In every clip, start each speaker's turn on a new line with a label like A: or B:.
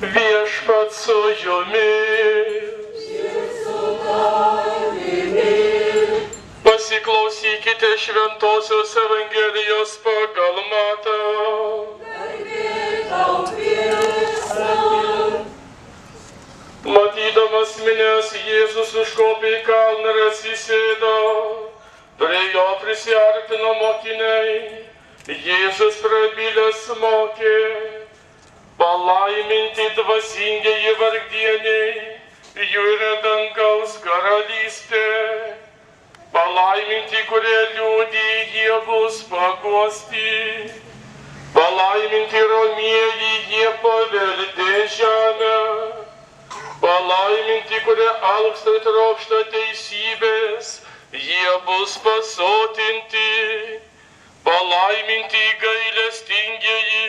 A: Viešpats su jumis. Pasiklausykite Šventosios Evangelijos pagal Matą. Matydamas minias, Jėzus užkopė į kalną ir atsisėdo. Prie jo prisiartino mokiniai. Jėzus prabilęs mokė: palaiminti dvasingieji vargdieniai, jų yra dangaus karalystė. Palaiminti, kurie liūdi, jie bus paguosti. Palaiminti romieji, jie paveldės žemę. Palaiminti, kurie alksta ir trokšta teisybės, jie bus pasotinti. Palaiminti gailestingieji,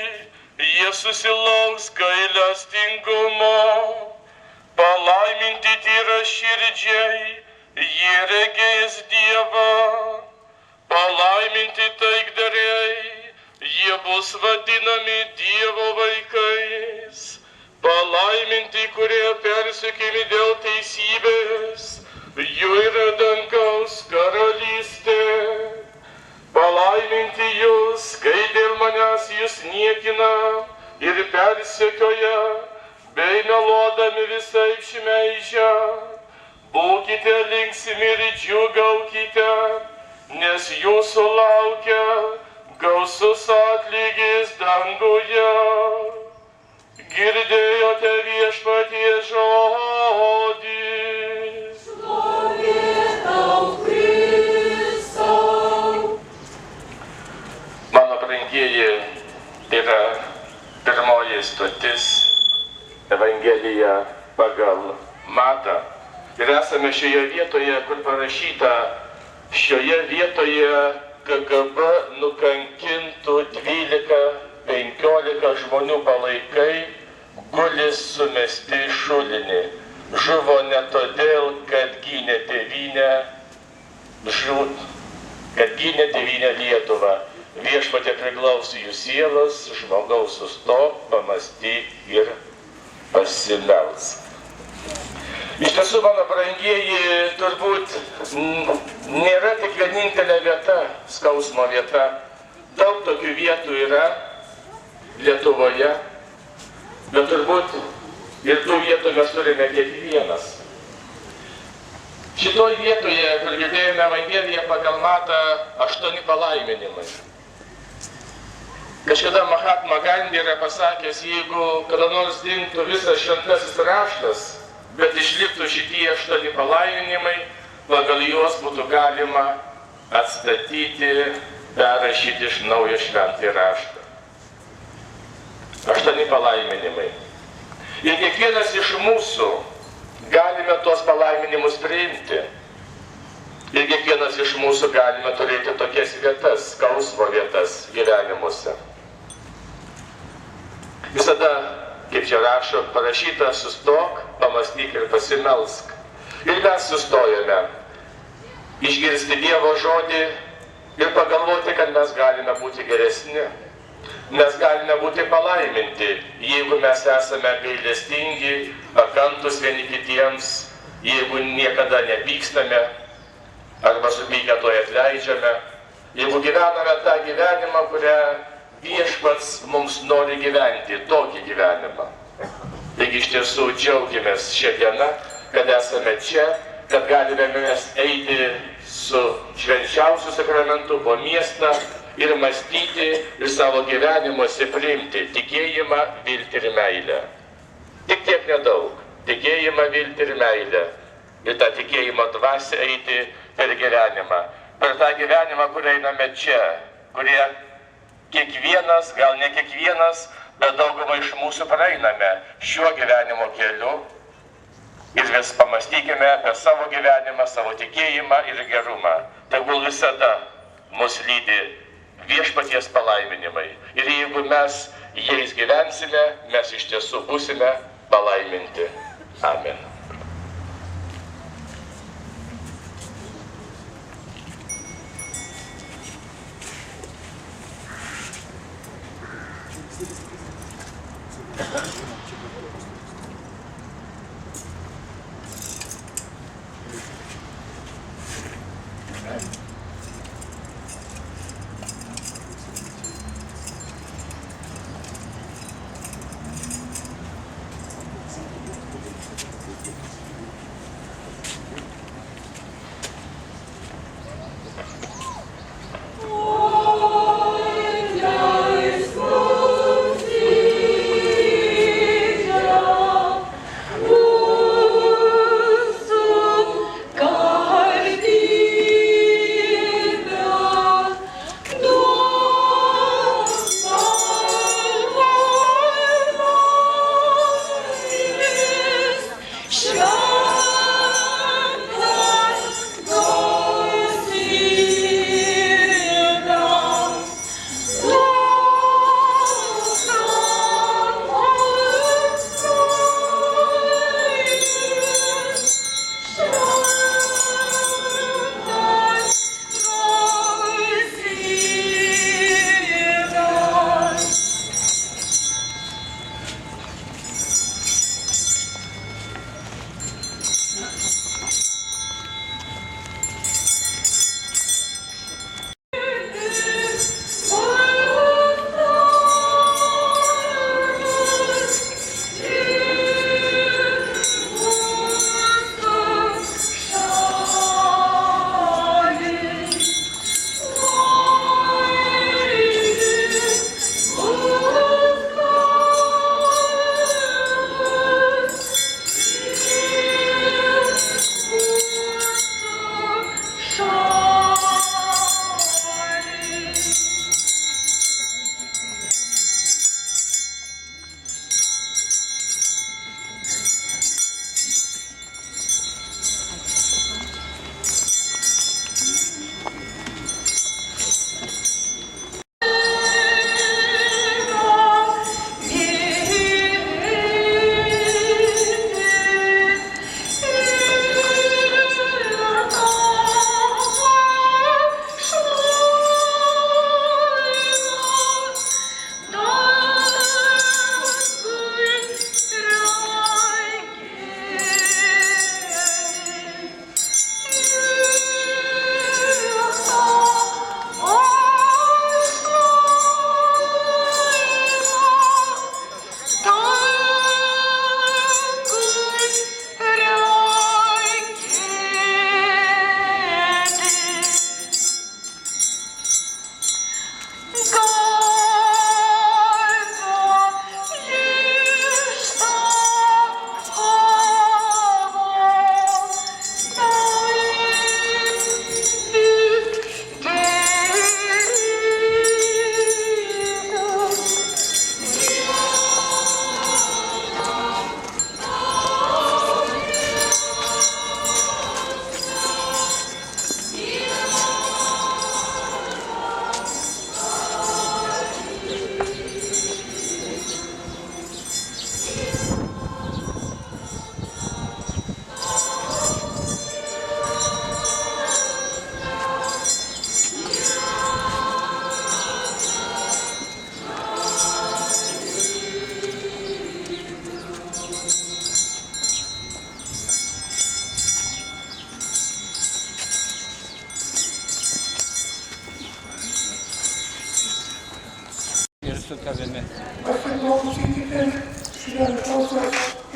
A: jie susilauks gailestingumo. Palaiminti tyraširdžiai, jie regės Dievą. Palaiminti taikdariai, jie bus vadinami Dievo vaikais. Palaiminti, kurie persekiami dėl teisybės, jų yra dangaus karalystė. Palaiminti jūs, kai dėl manęs jūs niekina ir persekioja, bei meluodami visaip šmeižia. Būkite linksmi ir džiūgaukite, nes jūsų laukia gausus atlygis danguje. Girdėjote Viešpaties žodį. Šlovė tau, Kristau. Mano brangieji, tai yra pirmoji stotis Evangelija pagal Matą. Ir esame šioje vietoje, kur parašyta: šioje vietoje KGB nukankintų 12-15 žmonių palaikai guli sumesti į šulinį. Žuvo ne todėl, kad gynė tėvynę, kad gynė tėvynę Lietuvą. Viešpatie priglausi jų sielas, žmogaus sustok, pamąstyk ir pasimelsk. Iš tiesų, mano brangieji, turbūt nėra tik vienintelė vieta, skausmo vieta. Daug tokių vietų yra Lietuvoje, bet turbūt ir tų vietų mes turime kiekvienas. Šitoj vietoje, kur girdėjome Evangeliją pagal Matą, 8 palaiminimai. Kažkada Mahatma Gandhi yra pasakęs: jeigu kada nors dingtų visas šventasis raštas, bet išliktų šitie 8 palaiminimai, pagal juos būtų galima atstatyti, perrašyti iš naujo šventąjį raštą. 8 palaiminimai. Ir kiekvienas iš mūsų galime tuos palaiminimus priimti. Ir kiekvienas iš mūsų galime turėti tokias vietas, skausmo vietas gyvenimuose. Visada, kaip čia rašo, parašyta: sustok, pamąstyk ir pasimelsk. Ir mes sustojame išgirsti Dievo žodį ir pagalvoti, kad mes galime būti geresni. Mes galime būti palaiminti, jeigu mes esame gailestingi, pakantus vieni kitiems, jeigu niekada nepykstame arba supykę to atleidžiame, jeigu gyvename tą gyvenimą, kurią Viešpats mums nori gyventi, tokį gyvenimą. Taigi iš tiesų džiaugiamės šią dieną, kad esame čia, kad galime mes eiti su švenčiausiu sakramentu po miestą ir mąstyti ir savo gyvenimuose priimti tikėjimą, viltį ir meilę. Tik tiek nedaug. Tikėjimą, viltį ir meilę. Ir tą tikėjimo dvasią eiti per gyvenimą. Per tą gyvenimą, kur einame čia, kurie kiekvienas, gal ne kiekvienas, bet daugumą iš mūsų praeiname šiuo gyvenimo keliu. Ir vis pamastykime apie savo gyvenimą, savo tikėjimą ir gerumą. Tegul visada mus lydi Viešpaties palaiminimai. Ir jeigu mes jais gyvensime, mes iš tiesų būsime palaiminti. Amen.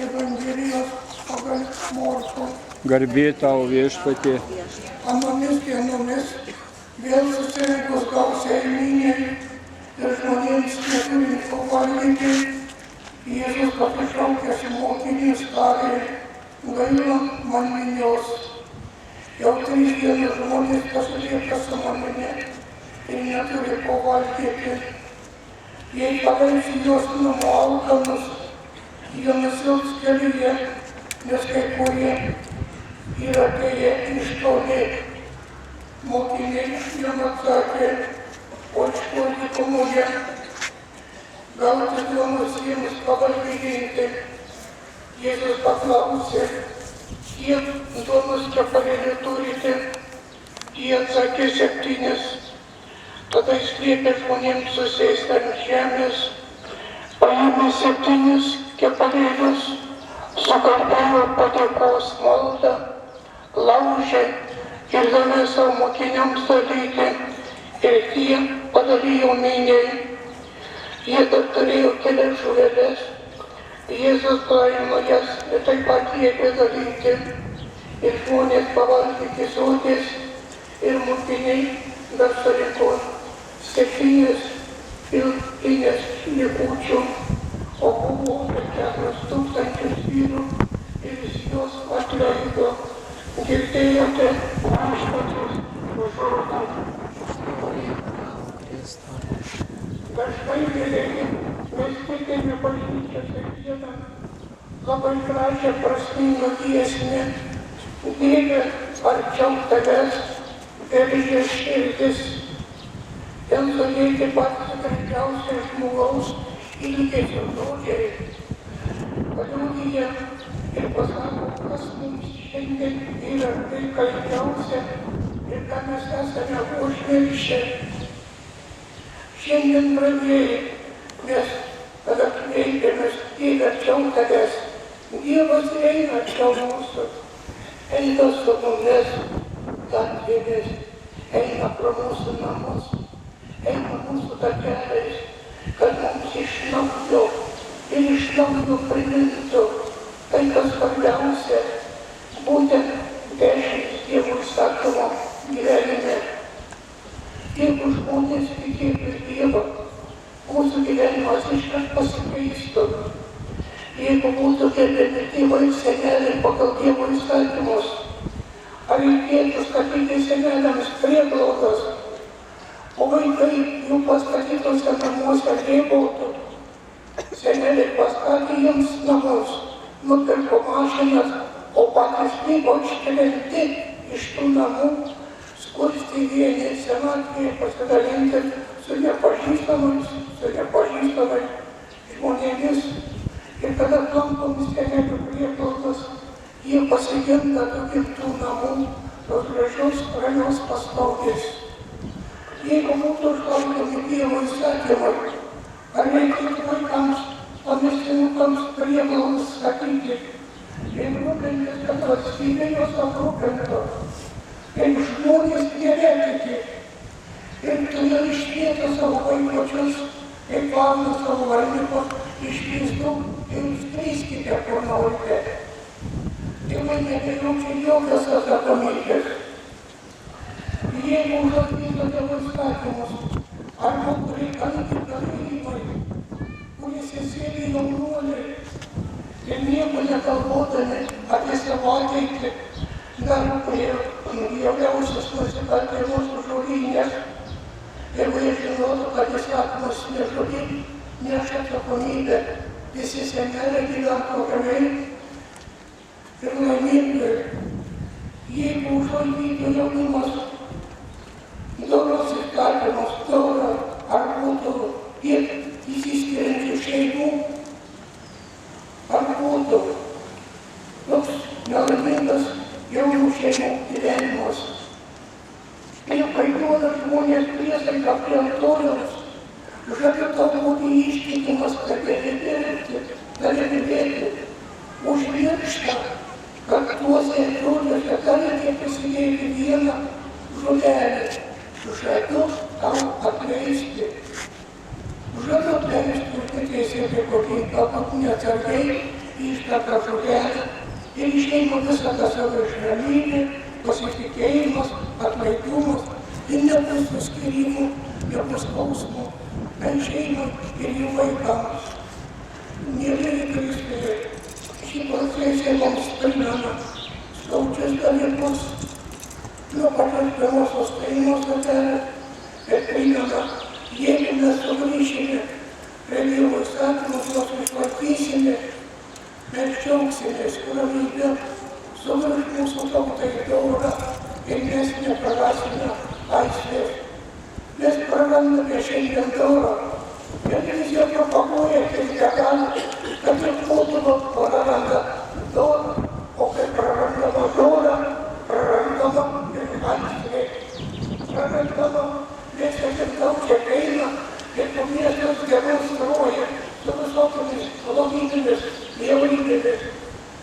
B: Evangelijos pagal Morkų.
C: Garbė tau viešpatie.
B: Anomis dienomis vėl susirinkus gausiai miniai ir žmonėms neturint ko valgyti, Jėzus pasišaukęs mokinys tarė, gaila man minios. Jau 3 dienas žmonės pasilieka su manimi ir neturi ko valgyti. Jei paleisiu juos namo alkanus, jie nusilps kelyje, nes kai kurie yra atėję iš toli. Mokiniai jam atsakė, o iš kur dykumoje gauti duonos jiems pavalgydinti. Jėzus paklausė, kiek duonos kepalėlių turite? Jie atsakė 7. Tada jis liepė žmonėms susėsti ant žemės, paėmė 7 kepalėlius, sukalbėjo padėkos maldą, laužė ir davė savo mokiniams dalyti, ir tie padalijo miniai. Jie dar turėjo kelias žuveles, Jėzus paėmė jas ir taip pat liepė dalyti, ir žmonės pavalgė iki soties, ir mokiniai dar surinko 7 pilines likučių, o buvo apie 4,000 vyrų, ir jis juos atleido. Girdėjote viešpaties žodį. Dažnai vėliai mes tikime bažnyčiose vieną labai gražią prasmingą giesmę. Dieve, arčiau tavęs veržės širdis. Ten sudėti patys gražiausi žmogaus ilgesio žodžiai. Paliudija ir pasako, kas mums šiandien yra reikalingiausia ir ką mes esame užmiršę. Šiandien, brangieji, mes, kada kreipiamės Dieve arčiau tavęs, Dievas eina arčiau mūsų, eina su mumis gatvėmis, eina pro mūsų namus, eina mūsų takeliais, kad mums iš naujo ir iš naujo primintų tai, kas svarbiausia, būtent 10 Dievo įsakymo gyvenime. Jeigu žmonės tikėtų į Dievą, mūsų gyvenimas iškart pasikeistų. Jeigu būtų gerbiami tėvai ir seneliai pagal Dievo įstatymus, ar reikėtų statyti seneliams prieglaudas, o vaikai jų pastatytose namuose lėbautų. Seneliai pastatė jiems namus, nupirko mašinas, o patys liko iškelianti iš tų namų, skursti vieni senatvėje, pasidalinti su nepažįstamais žmonėmis. Ir kada aplankomi senelių prieglaudas, jie pasigenda tų gimtų namų, tos gražios ramios pastogės. Jeigu būtų išlaikomi Dievo įstatymai, ar reikėtų vaikams, pamestinukams prieglaudas statyti ir rūpintis, kad valstybė juos aprūpintų. Kaip žmonės netiki ir todėl išlieka savo vaikučius, kaip plauna savo vainikus, išplėstų ir išplėskite, kur norite. Tėvai nebejaučia jokios atsakomybės. Jeigu užvaldyti Dievo įstatymus, arba reikalingi kalėjimai, kuriuose sėdi jaunuoliai ir nieko negalvodami apie savo ateitį, dar prie bjauriausios nusikaltėlius žudynės. Jeigu jie žinotų, kad įstatymas nežudyt, neša atsakomybę, visi seneliai gyventų ramiai ir laimingai. Jeigu užvaldytų jaunimas doros įstatymus, dorą, ar būtų tiek įsiskiriančių šeimų, ar būtų toks nelaimingas jaunų šeimų gyvenimas. Ir kai duoda žmonės priesaiką prie altoriaus, žada tau būti ištikimas, kad gali vėlti, užmiršta, kad tuose žodžiuose galite prisidėti vieną žodelį. Žadu tau atleisti. Žadu atleisti už neteisėtai kokį, galbūt neatsargiai išteka žuvelė ir išeina visą tą savo išramybę, pasitikėjimas, atlaidumas ir nebus suskirimų, nebus skausmų, bet šeimai ir jų vaikams. Mielieji Kristuje, ši procesija mums primena skaudžius dalykus, nuo pačios pirmosios šeimos atelės, bet primena, jeigu mes sugrįšime prie Dievo įstatymus, juos išlaikysime, mes džiaugsimės, ramybė sugrįš mūsų tautai taurą ir mes neprarasime laisvės. Mes prarandame šiandien taurą, bet vis jau propaguoja kaip negali, kad ir būtuvo praranda taurą, o kai prarandama taurą, prarandama ir laisvė. Prarandama mes ir daug čia eina, ir po miestas demonstruoja su visokiamis blogybėmis, bjaurybėmis.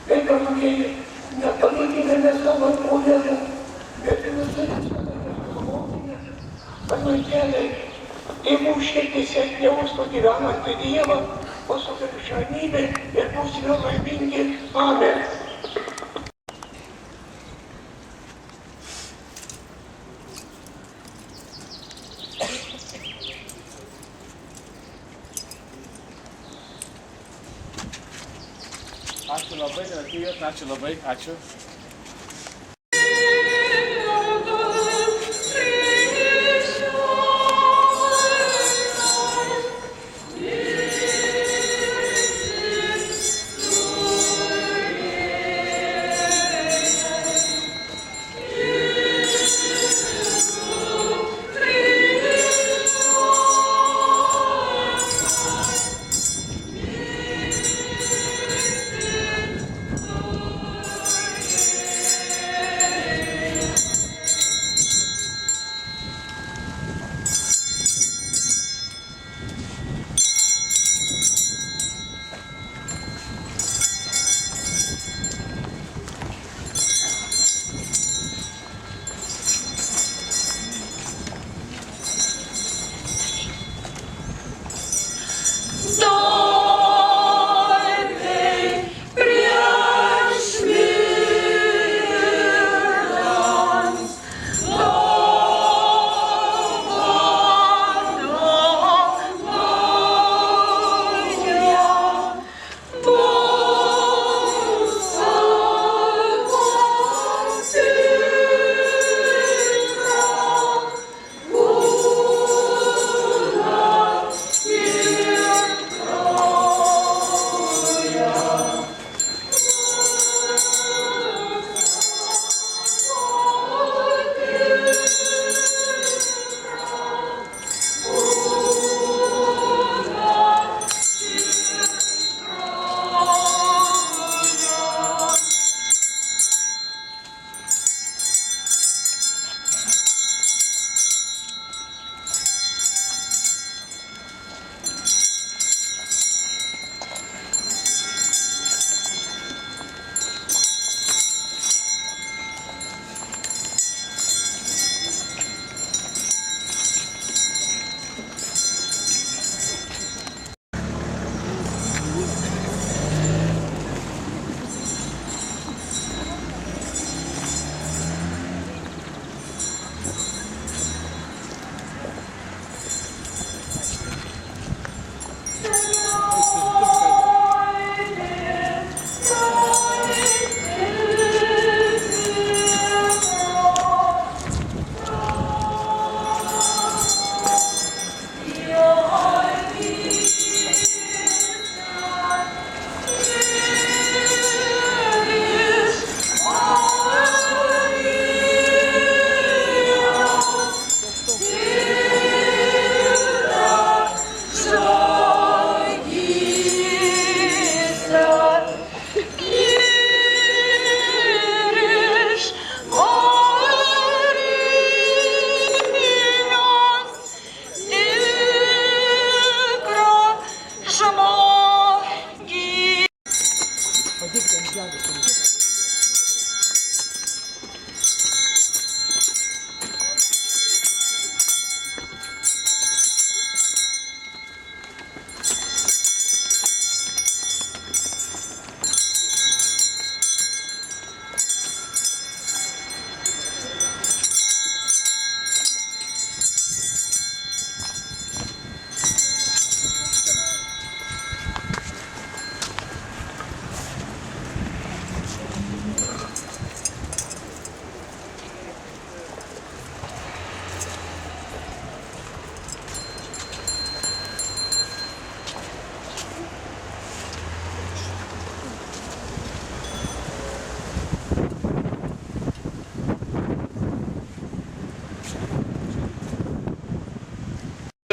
B: Tai, brangieji, nepalikime mes savo kūnelių, bet visai suvokime, kad vaikeliai į mūsų širdise jaustų gyvenantį Dievą, o su krikščionybė ir būsime laimingi. Amen.
D: Ačiū labai, kad atėjot, ačiū labai, ačiū.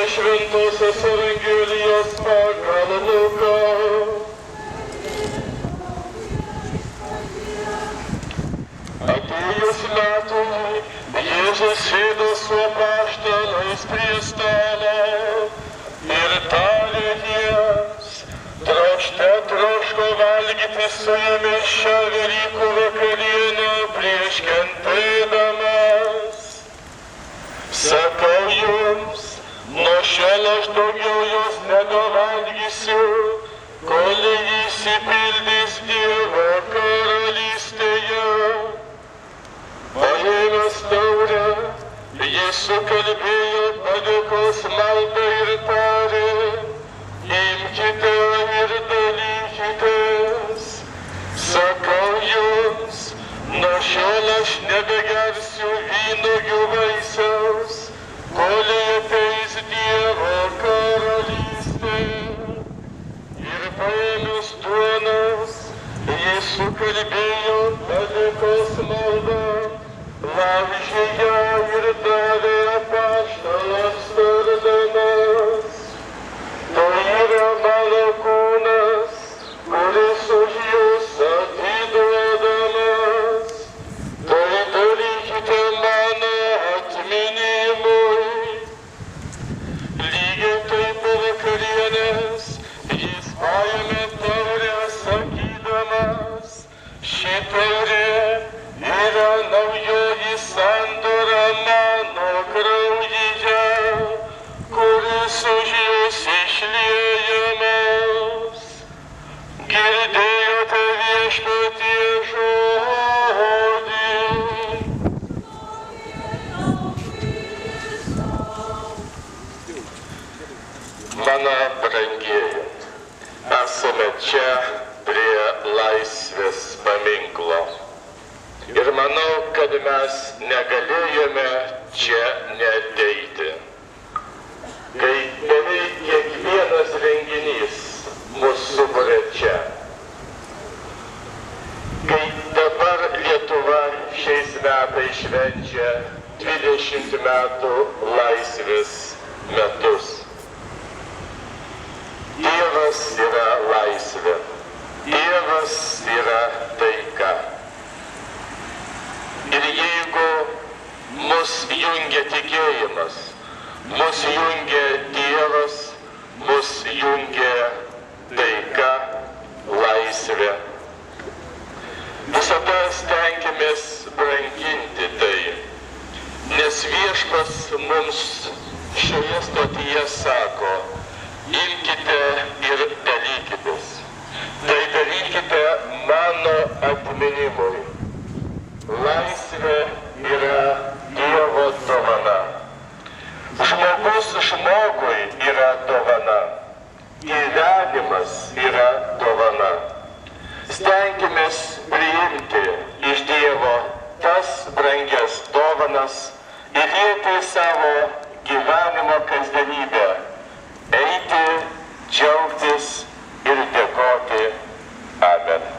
A: iš Šventosios Evangelijos pagal Luką. Atėjus metui, Jėzus sėdo su apaštalais prie stalo ir tarė jiems, troško valgyti su jumis šią Velykų vakarienę prieš kentėdamas. Sakau jums, nuo šiol aš daugiau jos nebevalgysiu, kol įsipildys Dievo karalystėje. Paėmęs taurę, jis sukalbėjo padėkos maldą ir tarė, imkite ir dalykitės. Sakau jums, nuo šiol aš nebegersiu vynuogių vaisiaus, kol ateis Dievo karalystė. Ir paėmęs duonos, jis sukalbėjo padėkos maldą, laužė ją ir davė apaštalams tardamas. Tai yra mano kūnas, kuris už jūs atiduodamas. Tai darykite mano atminimui. Lygiai taip po vakarienės jis paėmė taurę sakydamas, ši taurė yra naujoji sandora mano kraujyje, kuris už jūs išliejamas. Girdėjote viešpatie žodį. Mano brangieji, esame čia prie Laisvės paminklo. Ir manau, kad mes negalėjome čia neateiti. Kai beveik kiekvienas renginys mus suburia čia. Kai dabar Lietuva šiais metais švenčia 20 metų laisvės metus. Dievas yra laisvė. Dievas yra taika. Ir jeigu mus jungia tikėjimas, mus jungia Dievas, mus jungia taika, laisvė. Visada stengiamės branginti tai, nes Viešpats mums šioje stotyje sako, imkite ir dalykitės. Tai darykite mano atminimui. Laisvė yra Dievo dovana. Žmogus žmogui yra dovana. Gyvenimas yra dovana. Stenkimės priimti iš Dievo tas brangias dovanas ir įlieti savo gyvenimo kasdienybę. Eiti, džiaugtis ir dėkoti. Amen.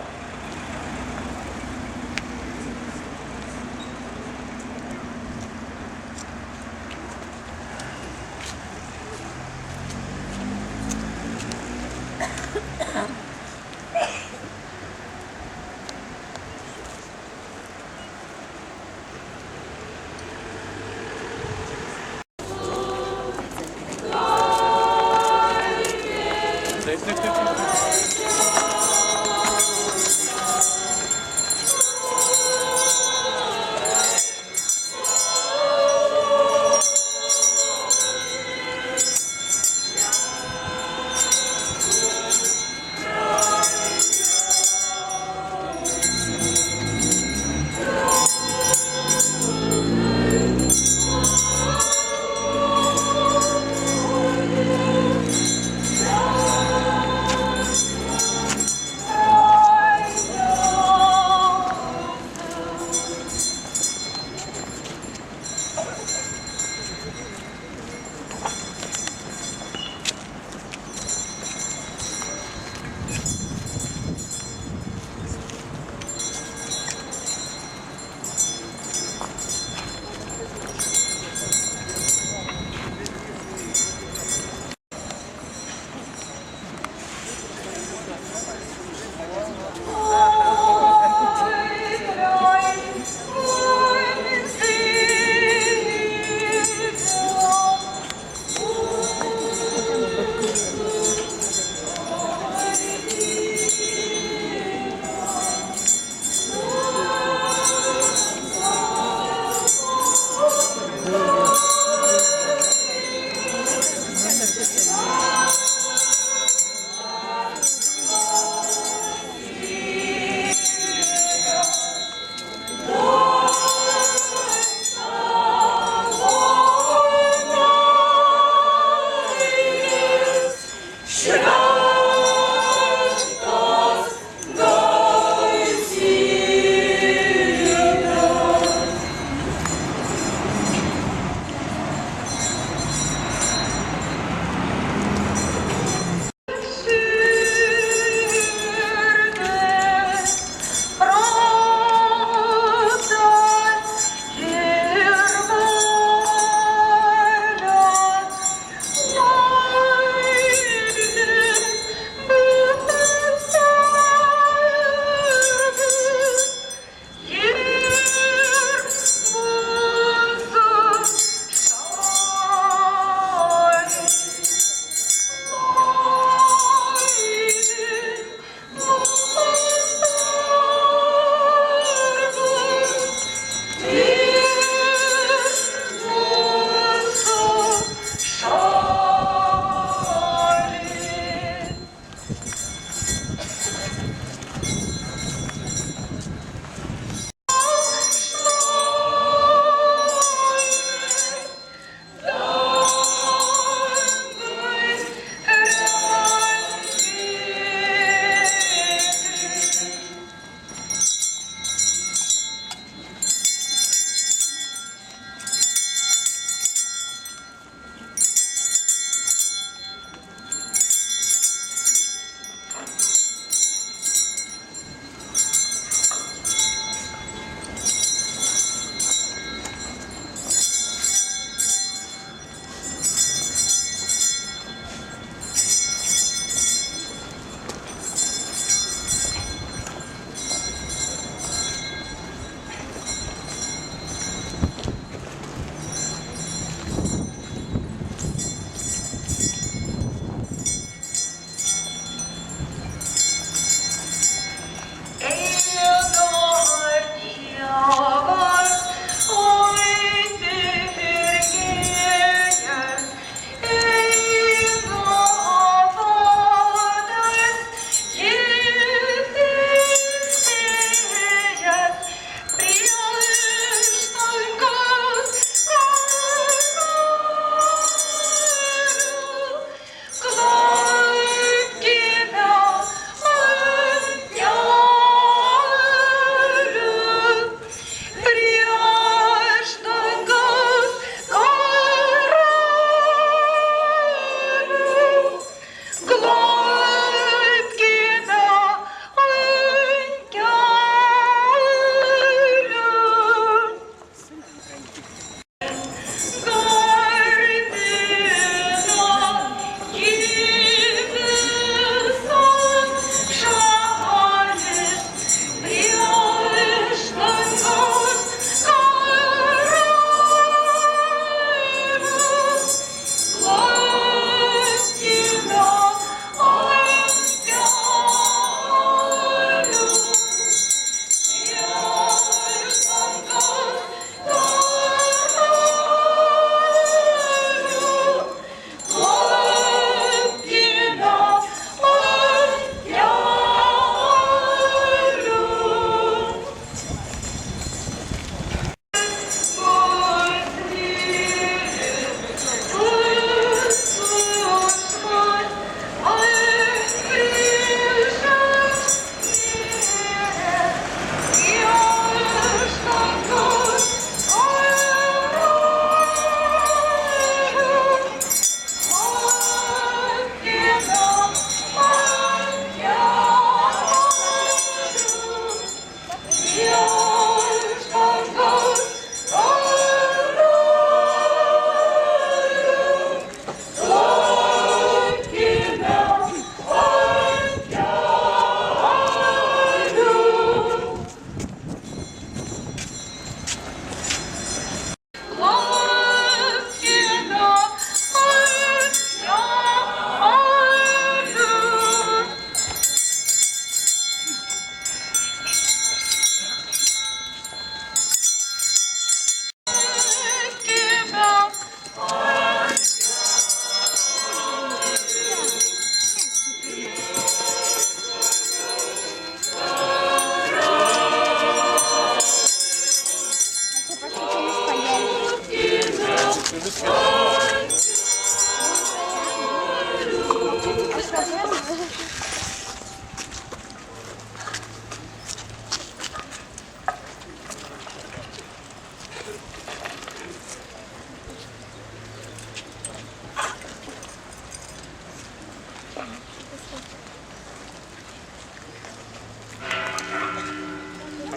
D: Taip.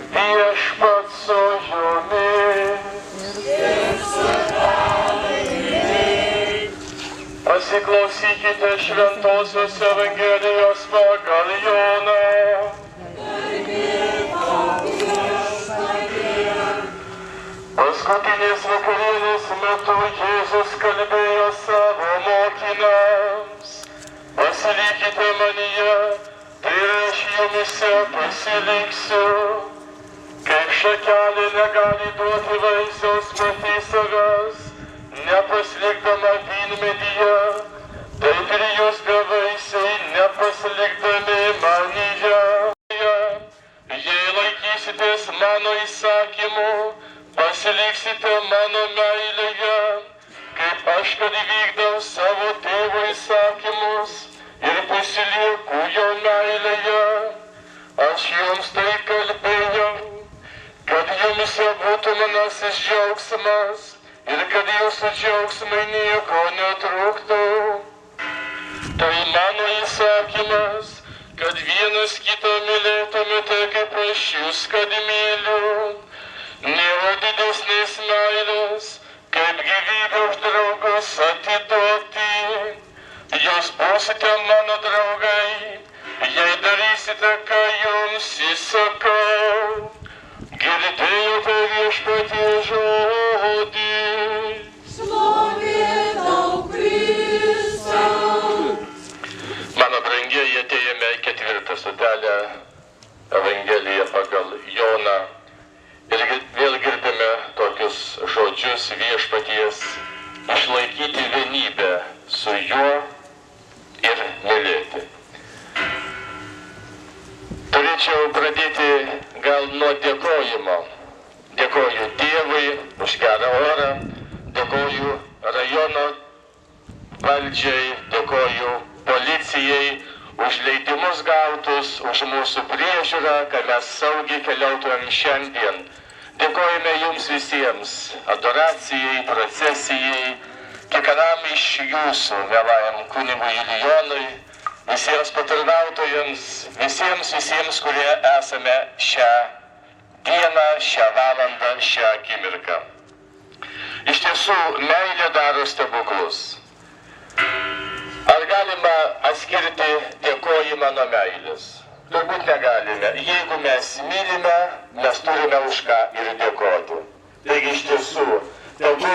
A: Viešpats su jumis. Pasiklausykite Šventosios Evangelijos pagal Joną. Paskutinės vakarienės metu Jėzus kalbėjo savo mokiniams: pasilikite manyje, tai aš jumise pasiliksiu. Kaip šakelė negali duoti vaisiaus pati savęs, nepasilikdama vynmedyje, taip ir jūs bevaisiai nepasilikdami manyje. Jei laikysitės mano įsakymų, pasiliksite mano meilėje, kaip aš kad įvykdau savo tėvo įsakymus ir pasilieku jo meilėje. Aš jums tai kalbėjau, kad jums būtų manasis džiaugsmas ir kad jūsų džiaugsmai nieko netrūktų. Tai mano įsakymas, kad vienas kitą mylėtumėte, kaip aš jūs kad myliu. Nėra didesnės meilės, kaip gyvybę už draugus atiduoti. Jūs būsite mano draugai, jei darysite, ką jums įsakau. Girdėjote Viešpaties žodį.
E: Šlovė tau, Kristau.
A: Mano brangieji, atėjome į 4 stotelę Evangeliją pagal Joną. Ir vėl girdime tokius žodžius Viešpaties: išlaikyti vienybę su juo ir mylėti. Turėčiau pradėti gal nuo dėkojimo. Dėkoju Dievui už gerą orą, dėkoju rajono valdžiai, dėkoju policijai už leidimus gautus, už mūsų priežiūrą, kad mes saugiai keliautumėm šiandien. Dėkojame jums visiems, adoracijai, procesijai, kiekvienam iš jūsų, mielajam kunigui Julijonui, visiems patarnautojams, visiems, kurie esame šią dieną, šią valandą, šią akimirką. Iš tiesų, meilė daro stebuklus. Ar galima atskirti dėkojimą nuo meilės? Turbūt negalime. Jeigu mes mylime, mes turime už ką ir dėkoti. Taigi iš tiesų, tegu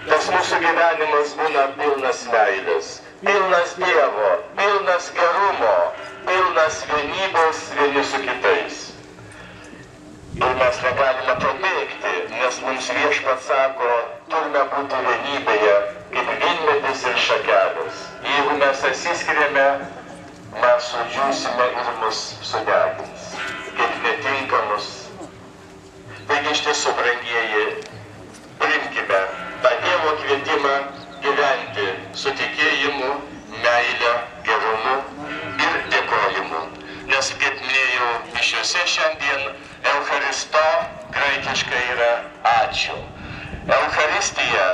A: tas mūsų gyvenimas būna pilnas meilės, pilnas Dievo, pilnas gerumo, pilnas vienybės vieni su kitais. Ir mes negalime to neigti, nes mums Viešpats sako, turime būti vienybėje, kaip vynmedis ir šakelis. Jeigu mes atsiskiriame, mes sudžiūsime ir mus sudegins, kaip netinkamus. Taigi iš tiesų, brangieji, priimkime tą Dievo kvietimą gyventi su tikėjimu, meile, gerumu ir dėkojimu. Nes, kaip minėjau, mišiose šiandien Eucharisto graikiškai yra ačiū. Eucharistija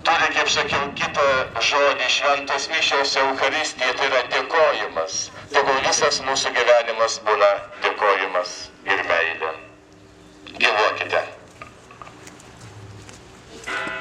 A: turi, kaip sakiau, kitą žodį, šventos mišios Eucharistija, tai yra dėkojimas. Tegul visas mūsų gyvenimas būna dėkojimas ir meilė. Gyvuokite.
E: Thank you.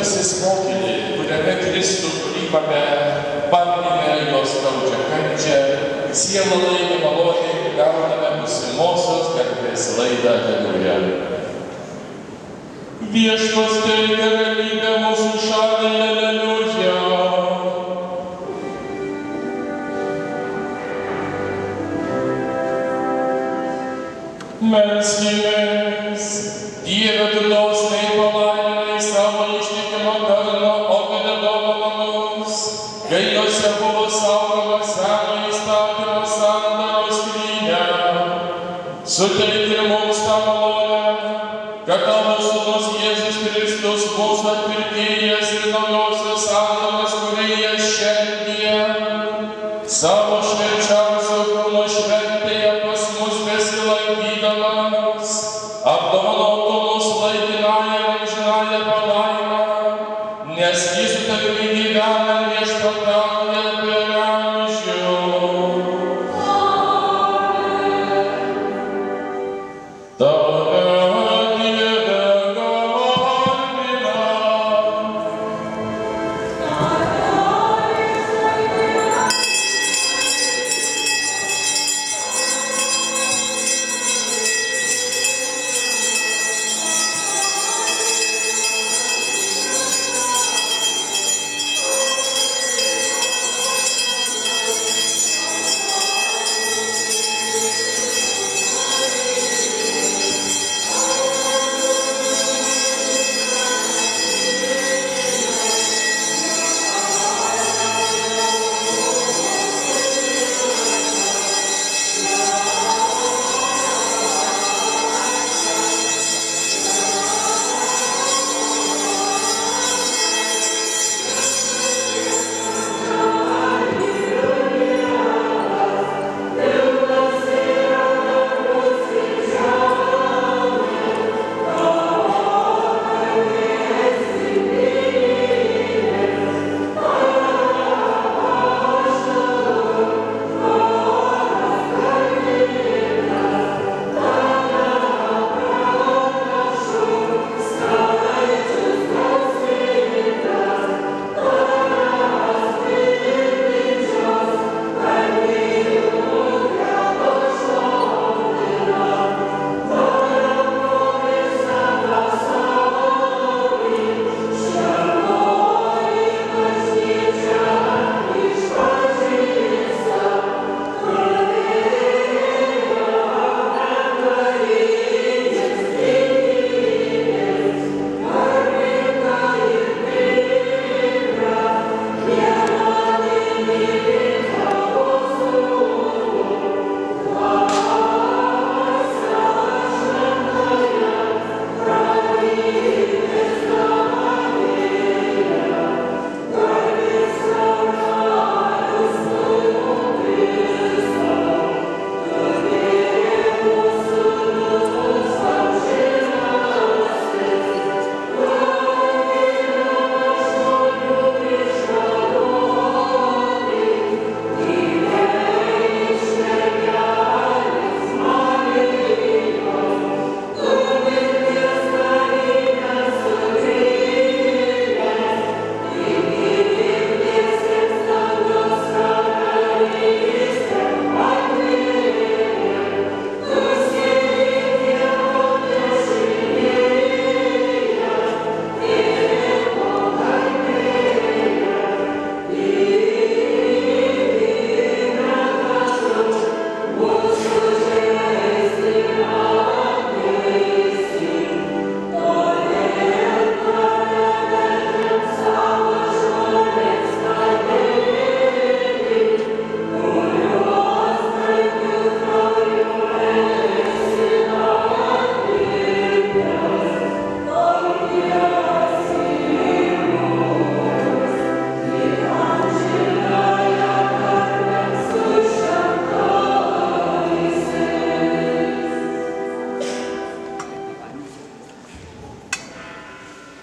E: šventasis mokyti, kuriame Kristų priimame, bandėme jos skaudžią kančią, sielą laimė maloniai ir gauname būsimosios garbės laidą. Aliuja. Viešpats teikia ramybę mūsų šaliai, aliuja. Melskimės, Dieve, tu dosniai palaiminai savo ištikimą tarną, Obed dovanomus, kai jose buvo saugoma seno įstatymo sandaros skrynia. Suteik ir mums tą malonę, kad tavo sūnus Jėzus Kristus, mūsų atpirkėjas ir naujosios sandaros kūrėjas šiandien, savo švenčiausio kūno šventėje pas mus besilankydamas, apdovanotų mus laikinąją ir amžinąją palaimą, nes jis su tavimi gyvena ir viešpatauja per amžių. Tave, Dieve, garbinam.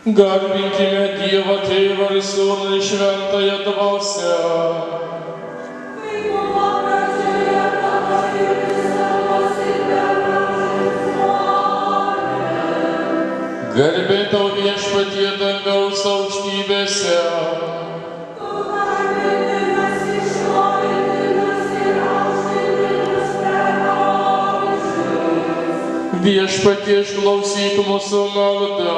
E: Garbinkime Dievą Tėvą ir Sūnų ir Šventąją Dvasią. Garbė tau Viešpatie dangaus aukščiausiame. debesiuose. Viešpatie, išklausyk mūsų maldą.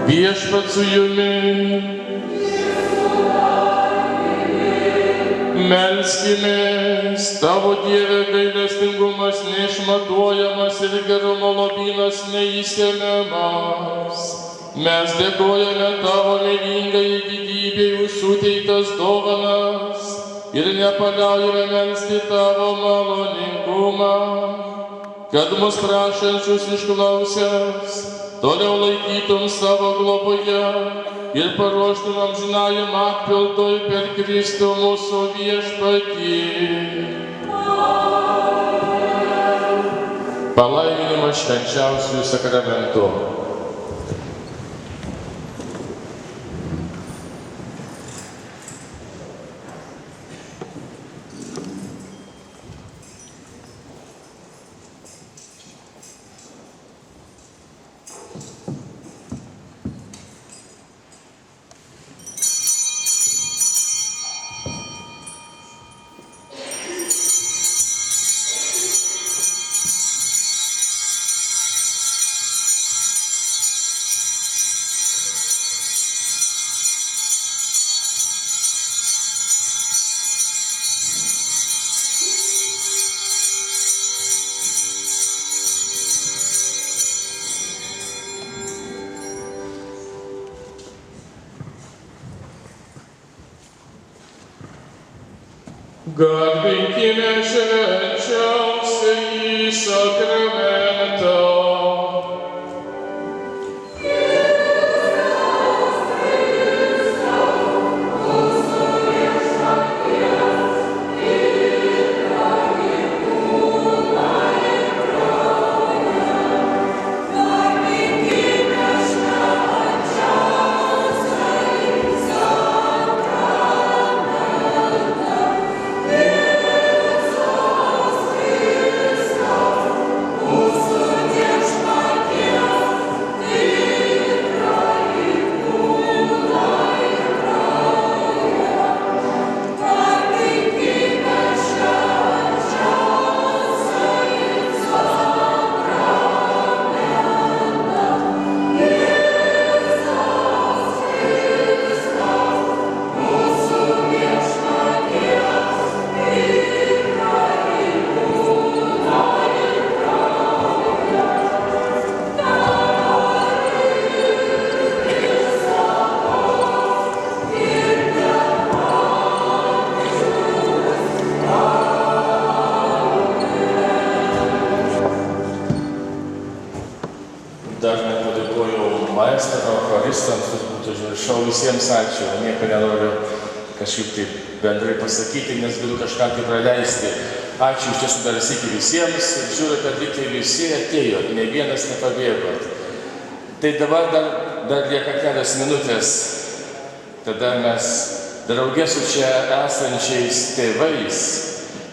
E: Viešpat su jumis. Melskimės, tavo Dieve gailestingumas neišmatuojamas ir gerumo lobynas neįsemiamas. Mes dėkojame tavo meilingai didybei už suteiktas dovanas ir nepaliaujame melsti tavo maloningumą, kad mus prašančius išklausęs, toliau laikytum savo globoje ir paruoštum amžinajam atpiltui per Kristų mūsų viešpatį. Palaiminimas švenčiausiųjų sakramentų. Garbinkime švenčiausiąjį sakramentą. Visiems ačiū, nieko nenoriu kažkaip taip bendrai pasakyti, nes galiu kažką tai praleisti. Ačiū iš tiesų dar sykį visiems ir žiūriu, kad lyg tai visi atėjo, ne vienas nepabėgo. Tai dabar dar lieka kelios minutės, tada mes draugė su čia esančiais tėvais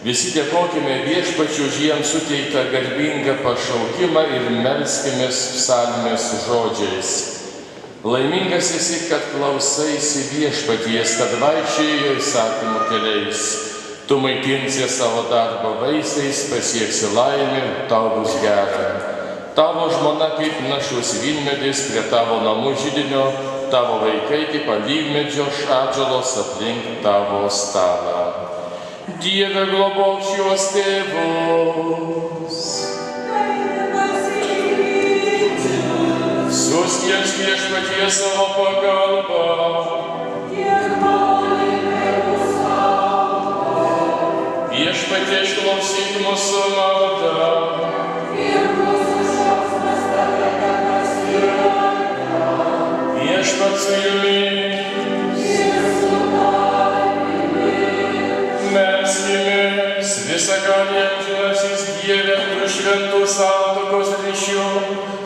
E: visi dėkokime Viešpačiui už jiems suteiktą garbingą pašaukimą ir melskimės psalmės žodžiais. Laimingas esi, kad klausaisi Viešpaties, kad vaikščioji jo įsakymų keliais. Tu maitinsi savo darbo vaisiais, pasieksi laimę, tau bus gera. Tavo žmona kaip našus vynmedis prie tavo namų židinio, tavo vaikai kaip alyvmedžio atžalos aplink tavo stalą. Dieve, globok šiuos tėvus. Suskiems Viešpatie savo pagalbą. Viešpatie, išklausyk mūsų maldą. Viešpat su jumis. Melskimės visagalėjantis Dieve, tu šventų santuokos ryšių,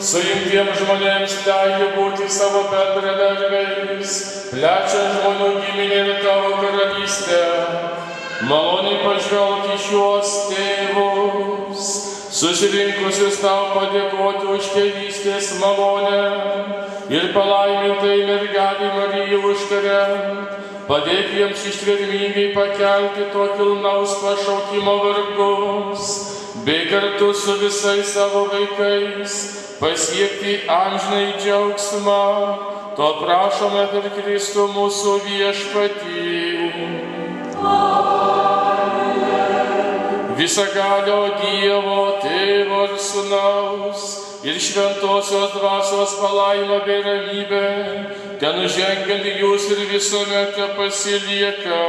E: sujungtiems žmonėms leidi būti savo bendradarbiais, plečiant žmonių giminę ir tavo karalystę. Maloniai pažvelk į šiuos tėvus, susirinkusius tau padėkoti už tėvystės malonę ir palaimintai mergelei Marijai užtariant, padėk jiems ištvermingai pakelti to kilnaus pašaukimo vargus, bei kartu su visais savo vaikais pasiekti amžinai džiaugsmą. To prašome per Kristų mūsų viešpatį. Visagalio Dievo, Tėvo ir Sūnaus ir Šventosios Dvasios palaima bei ramybė, ten žengiant jūs ir visuomet pasilieka